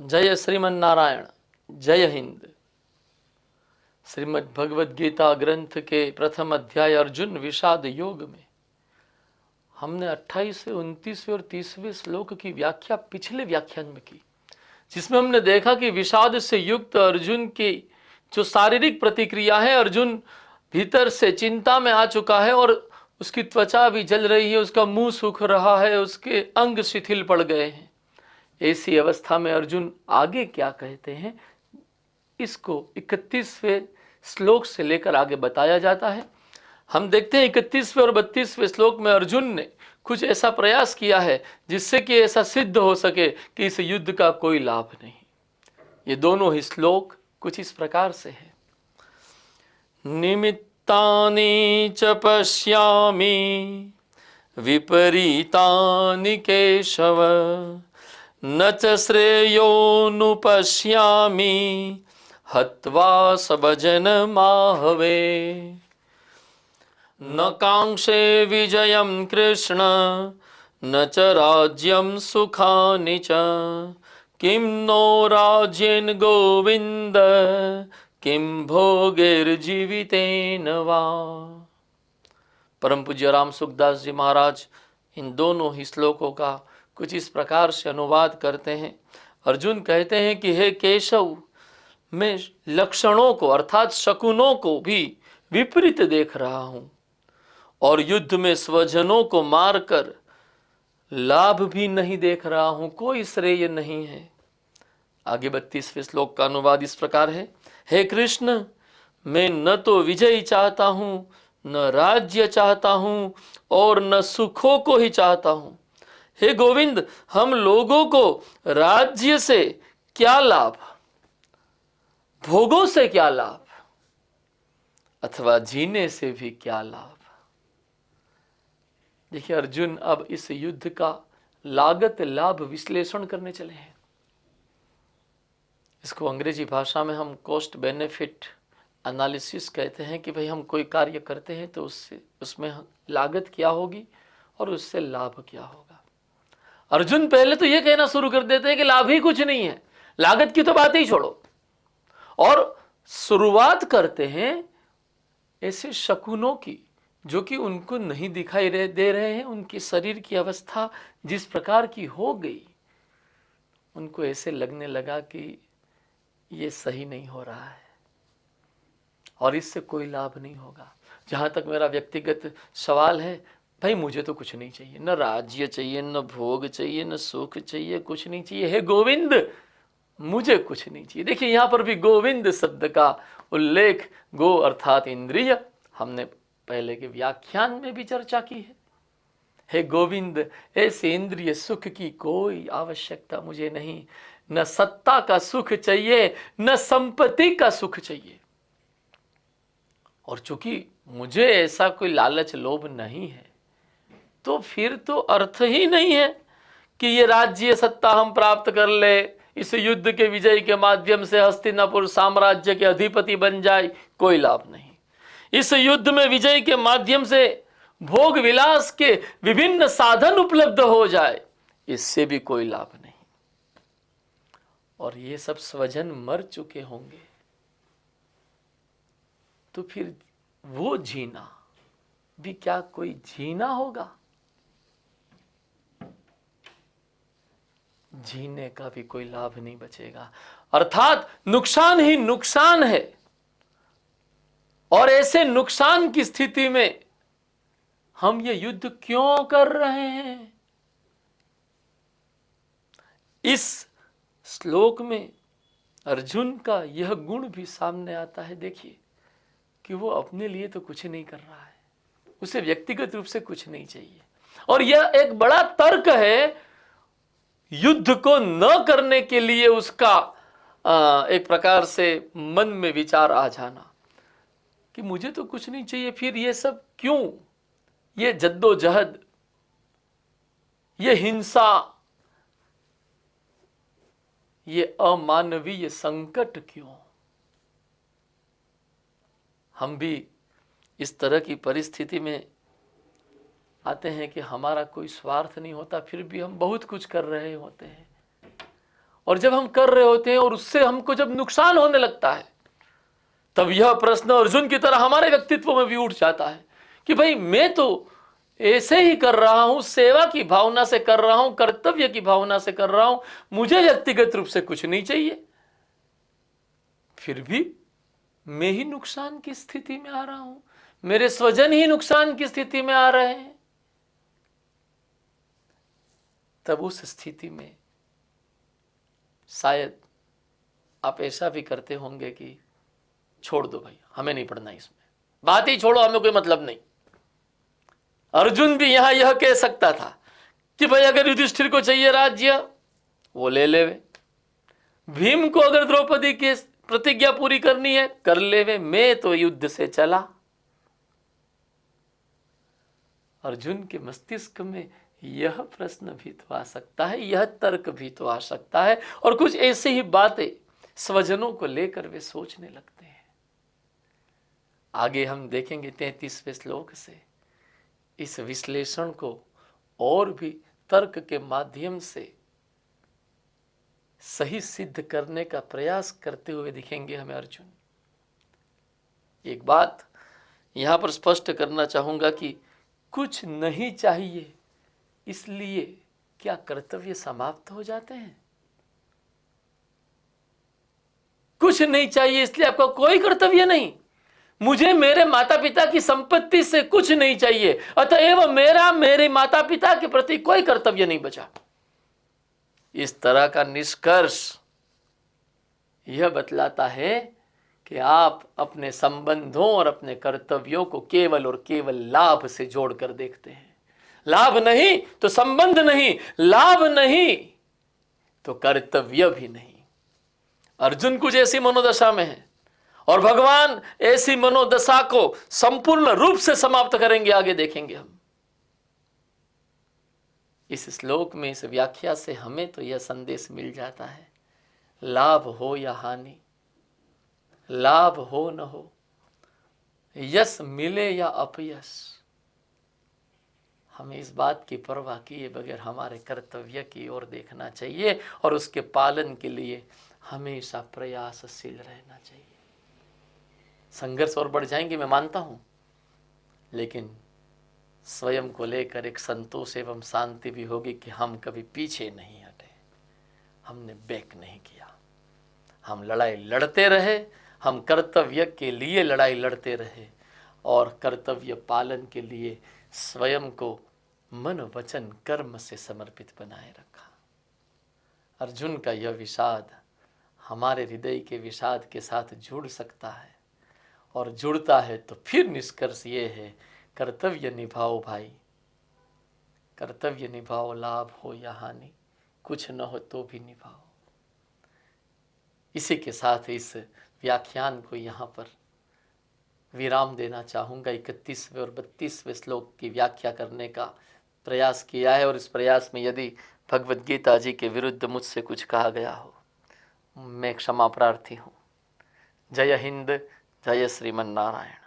जय श्रीमन नारायण, जय हिंद। श्रीमद् भगवद गीता ग्रंथ के प्रथम अध्याय अर्जुन विषाद योग में हमने 28वें, 29वें और 30वें श्लोक की व्याख्या पिछले व्याख्यान में की, जिसमें हमने देखा कि विषाद से युक्त अर्जुन की जो शारीरिक प्रतिक्रिया है, अर्जुन भीतर से चिंता में आ चुका है और उसकी त्वचा भी जल रही है, उसका मुंह सूख रहा है, उसके अंग शिथिल पड़ गए हैं। ऐसी अवस्था में अर्जुन आगे क्या कहते हैं, इसको 31वें श्लोक से लेकर आगे बताया जाता है। हम देखते हैं 31वें और 32वें श्लोक में अर्जुन ने कुछ ऐसा प्रयास किया है जिससे कि ऐसा सिद्ध हो सके कि इस युद्ध का कोई लाभ नहीं। ये दोनों ही श्लोक कुछ इस प्रकार से है। निमित्तानि च पश्यामि विपरीतानि केशव न च श्रेयोनुपश्यामि हत्वा सबजन माहवे। न कांक्षे विजयं कृष्ण न च राज्यं सुखानि च किं नो राज्येन गोविंद किं भोगैर्जीवितेन वा। परम पूज्य राम सुखदास जी महाराज इन दोनों ही श्लोकों का कुछ इस प्रकार से अनुवाद करते हैं। अर्जुन कहते हैं कि हे केशव, मैं लक्षणों को अर्थात शकुनों को भी विपरीत देख रहा हूं और युद्ध में स्वजनों को मारकर लाभ भी नहीं देख रहा हूं, कोई श्रेय नहीं है। आगे 32वें श्लोक का अनुवाद इस प्रकार है। हे कृष्ण, मैं न तो विजय चाहता हूं, न राज्य चाहता हूं और न सुखों को ही चाहता हूं। हे गोविंद, हम लोगों को राज्य से क्या लाभ, भोगों से क्या लाभ, अथवा जीने से भी क्या लाभ। देखिए, अर्जुन अब इस युद्ध का लागत लाभ विश्लेषण करने चले हैं। इसको अंग्रेजी भाषा में हम कॉस्ट बेनिफिट एनालिसिस कहते हैं कि भाई हम कोई कार्य करते हैं तो उसमें लागत क्या होगी और उससे लाभ क्या होगा। अर्जुन पहले तो यह कहना शुरू कर देते हैं कि लाभ ही कुछ नहीं है, लागत की तो बात ही छोड़ो, और शुरुआत करते हैं ऐसे शकुनों की जो कि उनको नहीं दिखाई दे रहे हैं। उनकी शरीर की अवस्था जिस प्रकार की हो गई, उनको ऐसे लगने लगा कि ये सही नहीं हो रहा है और इससे कोई लाभ नहीं होगा। जहां तक मेरा व्यक्तिगत सवाल है, भाई मुझे तो कुछ नहीं चाहिए, न राज्य चाहिए, न भोग चाहिए, न सुख चाहिए, कुछ नहीं चाहिए। हे गोविंद, मुझे कुछ नहीं चाहिए। देखिए, यहां पर भी गोविंद शब्द का उल्लेख, गो अर्थात इंद्रिय, हमने पहले के व्याख्यान में भी चर्चा की है। हे गोविंद, ऐसे इंद्रिय सुख की कोई आवश्यकता मुझे नहीं। न सत्ता का सुख चाहिए, न संपत्ति का सुख चाहिए। और चूंकि मुझे ऐसा कोई लालच लोभ नहीं है, तो फिर तो अर्थ ही नहीं है कि ये राज्य सत्ता हम प्राप्त कर ले, इस युद्ध के विजय के माध्यम से हस्तिनापुर साम्राज्य के अधिपति बन जाए, कोई लाभ नहीं। इस युद्ध में विजय के माध्यम से भोग विलास के विभिन्न साधन उपलब्ध हो जाए, इससे भी कोई लाभ नहीं। और ये सब स्वजन मर चुके होंगे, तो फिर वो जीना भी क्या कोई जीना होगा? जीने का भी कोई लाभ नहीं बचेगा, अर्थात नुकसान ही नुकसान है। और ऐसे नुकसान की स्थिति में हम ये युद्ध क्यों कर रहे हैं? इस श्लोक में अर्जुन का यह गुण भी सामने आता है। देखिए कि वो अपने लिए तो कुछ नहीं कर रहा है, उसे व्यक्तिगत रूप से कुछ नहीं चाहिए, और यह एक बड़ा तर्क है युद्ध को न करने के लिए उसका एक प्रकार से मन में विचार आ जाना कि मुझे तो कुछ नहीं चाहिए, फिर ये सब क्यों, ये जद्दोजहद, ये हिंसा, ये अमानवीय संकट क्यों। हम भी इस तरह की परिस्थिति में आते हैं कि हमारा कोई स्वार्थ नहीं होता, फिर भी हम बहुत कुछ कर रहे होते हैं और जब हम कर रहे होते हैं और उससे हमको जब नुकसान होने लगता है, तब यह प्रश्न अर्जुन की तरह हमारे व्यक्तित्व में भी उठ जाता है कि भाई मैं तो ऐसे ही कर रहा हूं, सेवा की भावना से कर रहा हूं, कर्तव्य की भावना से कर रहा हूं, मुझे व्यक्तिगत रूप से कुछ नहीं चाहिए, फिर भी मैं ही नुकसान की स्थिति में आ रहा हूं, मेरे स्वजन ही नुकसान की स्थिति में आ रहे हैं। तब उस स्थिति में शायद आप ऐसा भी करते होंगे कि छोड़ दो भाई, हमें नहीं पढ़ना इसमें, बात ही छोड़ो, हमें कोई मतलब नहीं। अर्जुन भी यहां यह कह सकता था कि भाई अगर युधिष्ठिर को चाहिए राज्य वो ले लेवे, भीम को अगर द्रौपदी की प्रतिज्ञा पूरी करनी है कर लेवे, मैं तो युद्ध से चला। अर्जुन के मस्तिष्क में यह प्रश्न भी तो आ सकता है, यह तर्क भी तो आ सकता है, और कुछ ऐसी ही बातें स्वजनों को लेकर वे सोचने लगते हैं। आगे हम देखेंगे 33वें श्लोक से इस विश्लेषण को और भी तर्क के माध्यम से सही सिद्ध करने का प्रयास करते हुए दिखेंगे हमें अर्जुन। एक बात यहां पर स्पष्ट करना चाहूंगा कि कुछ नहीं चाहिए इसलिए क्या कर्तव्य समाप्त हो जाते हैं? कुछ नहीं चाहिए इसलिए आपका कोई कर्तव्य नहीं। मुझे मेरे माता पिता की संपत्ति से कुछ नहीं चाहिए, अतएव मेरा मेरे माता पिता के प्रति कोई कर्तव्य नहीं बचा। इस तरह का निष्कर्ष यह बतलाता है कि आप अपने संबंधों और अपने कर्तव्यों को केवल और केवल लाभ से जोड़कर देखते हैं। लाभ नहीं तो संबंध नहीं, लाभ नहीं तो कर्तव्य भी नहीं। अर्जुन कुछ ऐसी मनोदशा में है और भगवान ऐसी मनोदशा को संपूर्ण रूप से समाप्त करेंगे, आगे देखेंगे हम। इस श्लोक में, इस व्याख्या से हमें तो यह संदेश मिल जाता है, लाभ हो या हानि, लाभ हो न हो, यश मिले या अपयश, हमें इस बात की परवाह किए बगैर हमारे कर्तव्य की ओर देखना चाहिए और उसके पालन के लिए हमेशा प्रयासशील रहना चाहिए। संघर्ष और बढ़ जाएंगे मैं मानता हूं, लेकिन स्वयं को लेकर एक संतोष एवं शांति भी होगी कि हम कभी पीछे नहीं हटे, हमने बैक नहीं किया, हम लड़ाई लड़ते रहे, हम कर्तव्य के लिए लड़ाई लड़ते रहे और कर्तव्य पालन के लिए स्वयं को मन वचन कर्म से समर्पित बनाए रखा। अर्जुन का यह विषाद हमारे हृदय के विषाद के साथ जुड़ सकता है, और जुड़ता है तो फिर निष्कर्ष ये है, कर्तव्य निभाओ भाई, कर्तव्य निभाओ, लाभ हो या हानि, कुछ न हो तो भी निभाओ। इसी के साथ इस व्याख्यान को यहाँ पर विराम देना चाहूँगा। 31वें और 32वें श्लोक की व्याख्या करने का प्रयास किया है, और इस प्रयास में यदि भगवद गीता जी के विरुद्ध मुझसे कुछ कहा गया हो, मैं क्षमा प्रार्थी हूँ। जय हिंद, जय श्रीमन नारायण।